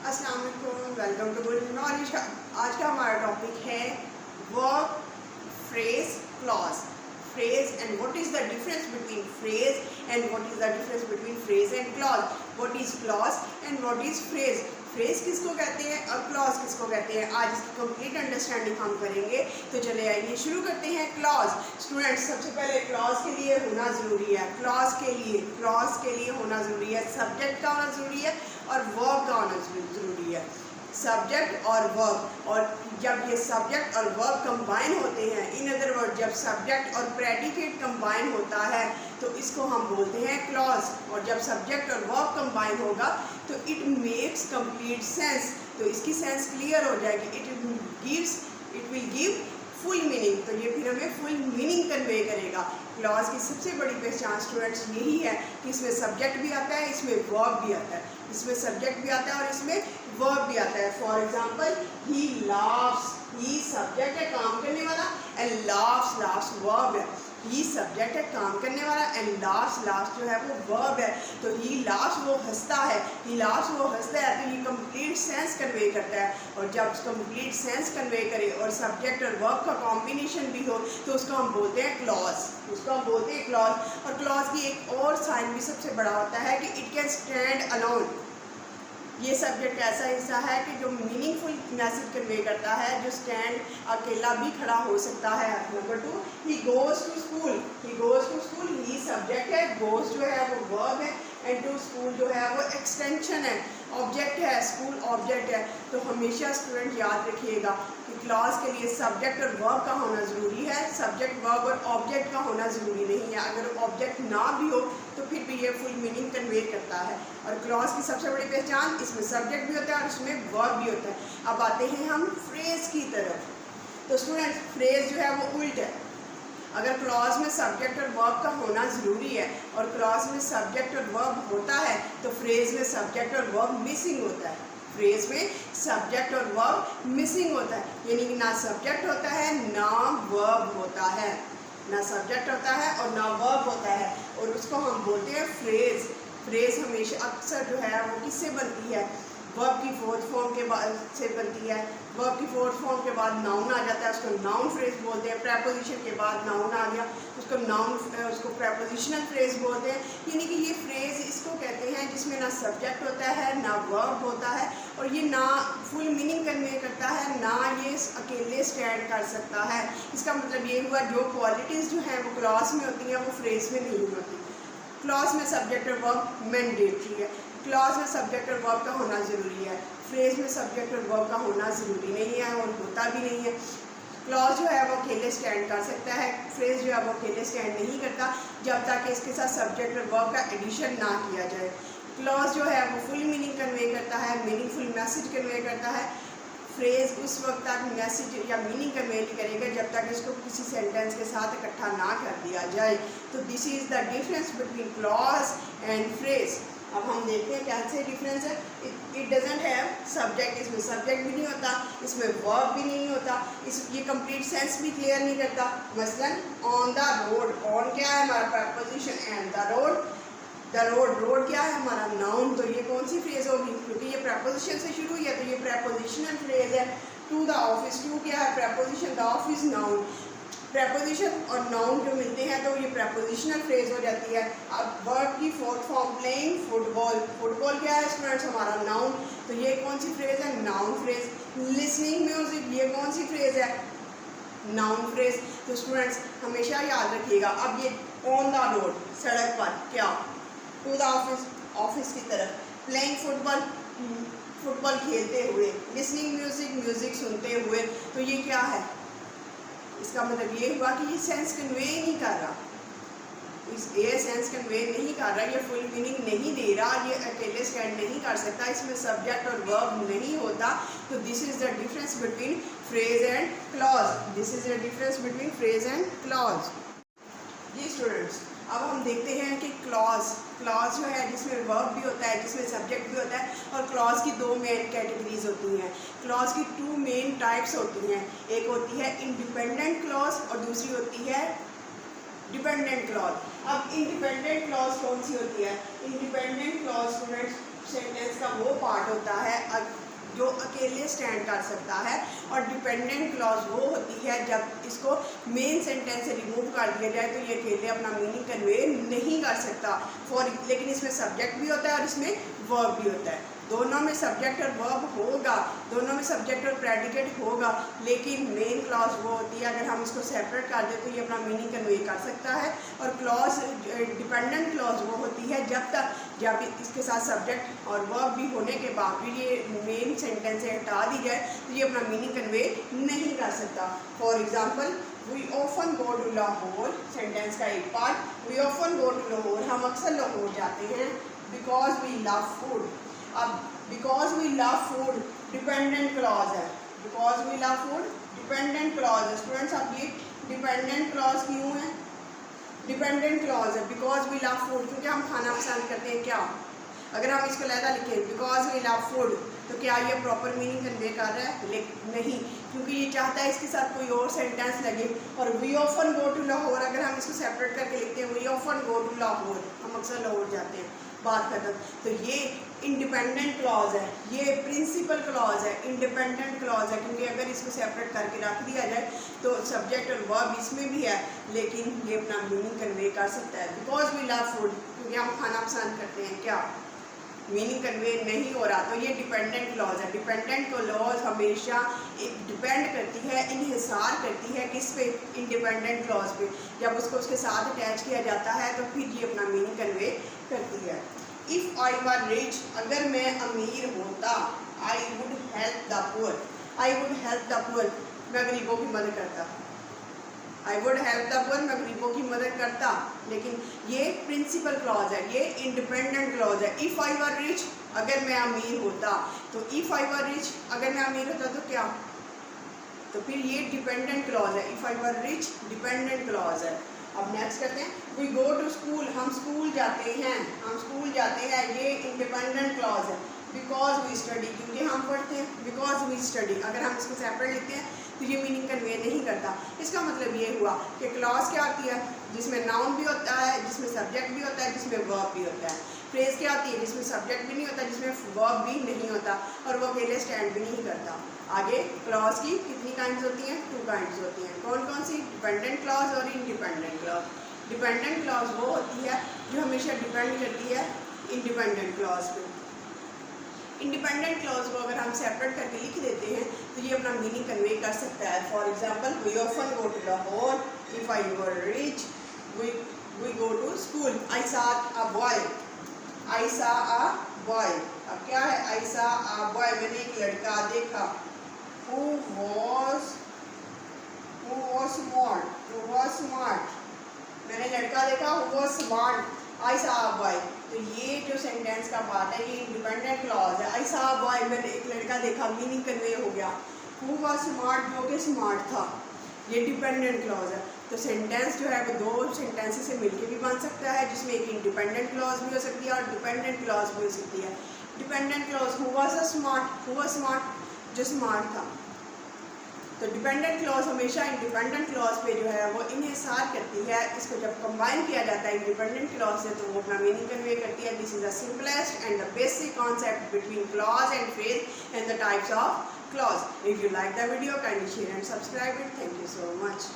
अस्सलाम वालेकुम, welcome to good knowledge. आज का हमारा टॉपिक है verb, phrase, clause. Phrase and what is the difference between phrase and what is the difference between phrase and clause. What is clause and what is phrase. Phrase किसको कहते हैं और clause किसको कहते हैं, आज इसकी कंप्लीट अंडरस्टैंडिंग हम करेंगे। तो चले आइए शुरू करते हैं। क्लॉज स्टूडेंट्स, सबसे पहले क्लॉज के लिए होना ज़रूरी है। क्लॉज के लिए होना ज़रूरी है, सब्जेक्ट का होना ज़रूरी है और वर्ब का होना ज़रूरी है। सब्जेक्ट और वर्ब, और जब ये सब्जेक्ट और वर्ब कंबाइन होते हैं, इन अदर वर्ड जब सब्जेक्ट और प्रेडिकेट कंबाइन होता है तो इसको हम बोलते हैं क्लॉज। और जब सब्जेक्ट और वर्ब कंबाइन होगा तो इट मेक्स कंप्लीट सेंस, तो इसकी सेंस क्लियर हो जाएगी। It will give full meaning, तो ये फिर हमें फुल मीनिंग कन्वे करेगा। क्लॉज की सबसे बड़ी पहचान स्टूडेंट्स यही है कि इसमें सब्जेक्ट भी आता है, इसमें वर्ब भी आता है। इसमें सब्जेक्ट भी आता है और इसमें वर्ब भी आता है। For example, he laughs, he subject है काम करने वाला, एंड लाफ्स वर्ब है। ही सब्जेक्ट है काम करने वाला एंड लाफ्स जो है वो वर्ब है। तो ही लाफ्स वो हंसता है, ही लाफ्स वो हंसता है, तो ये कंप्लीट सेंस कन्वे करता है। और जब कंप्लीट सेंस कन्वे करे और सब्जेक्ट और वर्ब का कॉम्बिनेशन भी हो तो उसको हम बोलते हैं क्लॉज। और क्लॉज की एक और साइन भी सबसे बड़ा होता है कि इट कैन स्टैंड अलोन। ये सब्जेक्ट ऐसा हिस्सा है कि जो मीनिंगफुल मैसेज कन्वे करता है, जो स्टैंड अकेला भी खड़ा हो सकता है। Number 2, he goes to school, he subject है, गोज़ जो है वो वर्ब है, एंड टू स्कूल जो है वो एक्सटेंशन है, ऑब्जेक्ट है, स्कूल ऑब्जेक्ट है। तो हमेशा स्टूडेंट याद रखिएगा कि क्लॉज के लिए सब्जेक्ट और वर्ब का होना ज़रूरी है, सब्जेक्ट वर्ब और ऑब्जेक्ट का होना ज़रूरी नहीं है। अगर ऑब्जेक्ट ना भी हो तो फिर भी ये फुल मीनिंग कन्वे करता है। और क्लॉज की सबसे बड़ी पहचान, इसमें सब्जेक्ट भी होता है और इसमें वर्ब भी होता है। अब आते हैं हम फ्रेज की तरफ। तो स्टूडेंट्स, फ्रेज जो है वो उल्ट है। अगर क्लॉज में सब्जेक्ट और वर्ब का होना ज़रूरी है और क्लॉज में सब्जेक्ट और वर्ब होता है तो फ्रेज में सब्जेक्ट और वर्ब मिसिंग होता है। फ्रेज में सब्जेक्ट और वर्ब मिसिंग होता है, यानी कि ना सब्जेक्ट होता है ना वर्ब होता है, ना सब्जेक्ट होता है और ना वर्ब होता है, और उसको हम बोलते हैं फ्रेज। फ्रेज हमेशा अक्सर जो है वो किससे बनती है, वर्ब की फोर्थ फॉर्म के बाद से बनती है। वर्ब की फोर्थ फॉर्म के बाद नाउन आ जाता है, उसको नाउन फ्रेज बोलते हैं। प्रेपोजिशन के बाद नाउन आ गया, उसको प्रेपोजिशनल फ्रेज बोलते हैं। यानी कि ये फ्रेज इसको कहते हैं जिसमें ना सब्जेक्ट होता है ना वर्ब होता है, और ये ना फुल मीनिंग कन्वे करता है ना ये अकेले स्टैंड कर सकता है। इसका मतलब ये हुआ जो क्वालिटीज़ जो हैं वो क्लॉज में होती हैं वो फ्रेज में नहीं होती। क्लॉज में सब्जेक्ट और वर्ब मैंडेटरी है, क्लॉज में सब्जेक्ट और वर्ब का होना ज़रूरी है, फ्रेज में सब्जेक्ट और वर्ब का होना ज़रूरी नहीं है और होता भी नहीं है। क्लॉज जो है वो अकेले स्टैंड कर सकता है, फ्रेज जो है वो अकेले स्टैंड नहीं करता जब तक इसके साथ सब्जेक्ट और वर्ब का एडिशन ना किया जाए। क्लॉज जो है वो फुल मीनिंग कन्वे करता है, मीनिंगफुल मैसेज कन्वे करता है। फ्रेज उस वक्त तक मैसेज या मीनिंग कन्वे नहीं करेगा जब तक इसको किसी सेंटेंस के साथ इकट्ठा ना कर दिया जाए। तो this is the difference between clause and phrase. अब हम देखते हैं क्या से डिफरेंस है। इट डजेंट हैव सब्जेक्ट, इसमें सब्जेक्ट भी नहीं होता, इसमें वर्ब भी नहीं होता, ये कंप्लीट सेंस भी क्लियर नहीं करता। मसलन ऑन द रोड, ऑन क्या है हमारा प्रेपोजिशन, एंड द रोड क्या है हमारा नाउन। तो ये कौन सी फ्रेज होगी, क्योंकि ये प्रेपोजिशन से शुरू हुई है तो ये प्रेपोजिशनल फ्रेज है। टू द ऑफिस, टू क्या है preposition, the office noun. Preposition और नाउन जो मिलते हैं तो ये प्रेपोजिशनल फ्रेज हो जाती है। अब वर्ब की फोर्थ फॉर्म, प्लेइंग फुटबॉल क्या है स्टूडेंट्स हमारा नाउन, तो ये कौन सी फ्रेज है, नाउन फ्रेज। लिसनिंग म्यूजिक, ये कौन सी फ्रेज है, नाउन फ्रेज। तो स्टूडेंट्स हमेशा याद रखिएगा। अब ये ऑन द रोड, सड़क पर, क्या, टू द ऑफिस की तरफ, प्लेइंग फुटबॉल खेलते हुए, लिसनिंग म्यूजिक सुनते हुए, तो ये क्या है, इसका मतलब ये हुआ कि ये सेंस कन्वे नहीं कर रहा, ये सेंस कन्वे नहीं कर रहा, ये फुल मीनिंग नहीं दे रहा, ये अकेले स्टैंड नहीं कर सकता, इसमें सब्जेक्ट और वर्ब नहीं होता। तो this is the difference between phrase and clause. जी स्टूडेंट्स, अब हम देखते हैं कि क्लॉज जो है जिसमें वर्ब भी होता है, जिसमें सब्जेक्ट भी होता है, और क्लॉज की दो मेन कैटेगरीज होती हैं। क्लॉज की 2 मेन टाइप्स होती हैं, एक होती है इंडिपेंडेंट क्लॉज और दूसरी होती है डिपेंडेंट क्लॉज। अब इंडिपेंडेंट क्लॉज कौन सी होती है, इंडिपेंडेंट क्लॉज स्टूडेंट्स सेंटेंस का वो पार्ट होता है जो अकेले स्टैंड कर सकता है, और डिपेंडेंट क्लॉज वो होती है जब इसको मेन सेंटेंस से रिमूव कर दिया जाए तो ये अकेले अपना मीनिंग कन्वे नहीं कर सकता। लेकिन इसमें सब्जेक्ट भी होता है और इसमें वर्ब भी होता है। दोनों में सब्जेक्ट और वर्ब होगा, दोनों में सब्जेक्ट और प्रेडिकेट होगा, लेकिन मेन क्लॉज वो होती है अगर हम इसको सेपरेट कर दें तो ये अपना मीनिंग कन्वे कर सकता है। और क्लॉज डिपेंडेंट क्लॉज वो होती है जब इसके साथ सब्जेक्ट और वर्ब भी होने के बावजूद ये मेन सेंटेंस से हटा दी जाए तो ये अपना मीनिंग कन्वे नहीं कर सकता। For example, we often go to Lahore, sentence का एक पार्ट, we often go to Lahore, हम अक्सर लाहौर जाते हैं बिकॉज वी लव फूड। अब because we love food dependent clause है, because we love food dependent clause है। स्टूडेंट्स, अब ये डिपेंडेंट क्लॉज क्यों है? डिपेंडेंट क्लॉज है बिकॉज वी लव फूड, क्योंकि हम खाना पसंद करते हैं। क्या अगर हम इसको लहदा लिखें बिकॉज वी लव फूड तो क्या ये प्रॉपर मीनिंग कन्वे कर रहा है? नहीं, क्योंकि ये चाहता है इसके साथ कोई और सेंटेंस लगे। और we often go to Lahore अगर हम इसको सेपरेट करके लिखते हैं we often go to Lahore, हम अक्सर लाहौर जाते हैं, बात खत्म। तो ये इंडिपेंडेंट क्लॉज है, ये प्रिंसिपल क्लॉज है, इंडिपेंडेंट क्लॉज है, क्योंकि अगर इसको सेपरेट करके रख दिया जाए तो सब्जेक्ट और वर्ब इसमें भी है, लेकिन ये अपना मीनिंग कन्वे कर सकता है। बिकॉज वी लव फूड, क्योंकि हम खाना पसंद करते हैं, क्या मीनिंग कन्वे नहीं हो रहा, तो ये डिपेंडेंट क्लॉज है। डिपेंडेंट क्लॉज हमेशा डिपेंड करती है, इन्हिसार करती है किस पे? इंडिपेंडेंट क्लॉज पे। जब उसको उसके साथ अटैच किया जाता है तो फिर ये अपना मीनिंग कन्वे करती है। इफ़ आई वर रिच, अगर मैं अमीर होता, I would help the poor, I would help the poor, मैं गरीबों की मदद करता, I would help the poor, मैं गरीबों की मदद करता। लेकिन ये प्रिंसिपल क्लॉज है, ये इंडिपेंडेंट क्लॉज है। इफ़ आई वर रिच, अगर मैं अमीर होता, तो इफ़ आई वर रिच, अगर मैं अमीर होता तो क्या? तो फिर ये डिपेंडेंट क्लॉज है। If I were rich dependent clause है। अब नेक्स्ट करते हैं, वी गो टू स्कूल, हम स्कूल जाते हैं, हम स्कूल जाते हैं, ये इंडिपेंडेंट क्लॉज है। बिकॉज वी स्टडी, क्योंकि हम पढ़ते हैं, बिकॉज वी स्टडी। अगर हम इसको सेपरेट लिखते हैं तो ये मीनिंग कन्वे नहीं करता। इसका मतलब ये हुआ कि क्लॉज क्या होती है? जिसमें नाउन भी होता है, जिसमें सब्जेक्ट भी होता है, जिसमें वर्ब भी होता है। फ्रेज क्या होती है? जिसमें सब्जेक्ट भी नहीं होता, जिसमें वर्ब भी नहीं होता, और वो अकेले स्टैंड भी नहीं करता। आगे क्लॉज की कितनी काइंड्स होती हैं? 2 काइंड्स होती हैं। कौन कौन सी? डिपेंडेंट क्लॉज और इंडिपेंडेंट क्लॉज। डिपेंडेंट क्लॉज वो होती है जो हमेशा डिपेंड करती है इंडिपेंडेंट क्लॉज पे। इंडिपेंडेंट क्लॉज को अगर हम सेपरेट करके लिख देते हैं तो ये अपना मीनिंग कन्वे कर सकता है। For example, we often go to Lahore, if I were rich, we go to school, I saw a boy, I saw a boy. अब क्या है? आई सॉ अ बॉय, मैंने एक लड़का देखा, who was smart, मैंने लड़का देखा who was smart, I saw a boy। तो ये जो सेंटेंस का बात है ये इंडिपेंडेंट क्लॉज है। I saw a boy, मैंने एक लड़का देखा, मीनिंग कन्वे हो गया। who was smart, जो कि स्मार्ट था, ये डिपेंडेंट क्लॉज है। तो सेंटेंस जो है वो 2 सेंटेंसेस से मिलके भी बन सकता है, जिसमें एक इंडिपेंडेंट क्लॉज भी हो सकती है और डिपेंडेंट क्लॉज भी हो सकती है। Dependent clause who was smart, जो स्मार्ट था। तो डिपेंडेंट क्लॉज हमेशा इंडिपेंडेंट क्लॉज पे जो है वो इन्हिसार करती है। इसको जब कंबाइन किया जाता है इंडिपेंडेंट क्लॉज से तो वो अपना मीनिंग कन्वे करती है। This is the simplest and the basic concept between clause and phrase and the types of clause. If you like the video, kindly share and subscribe it. Thank you so much.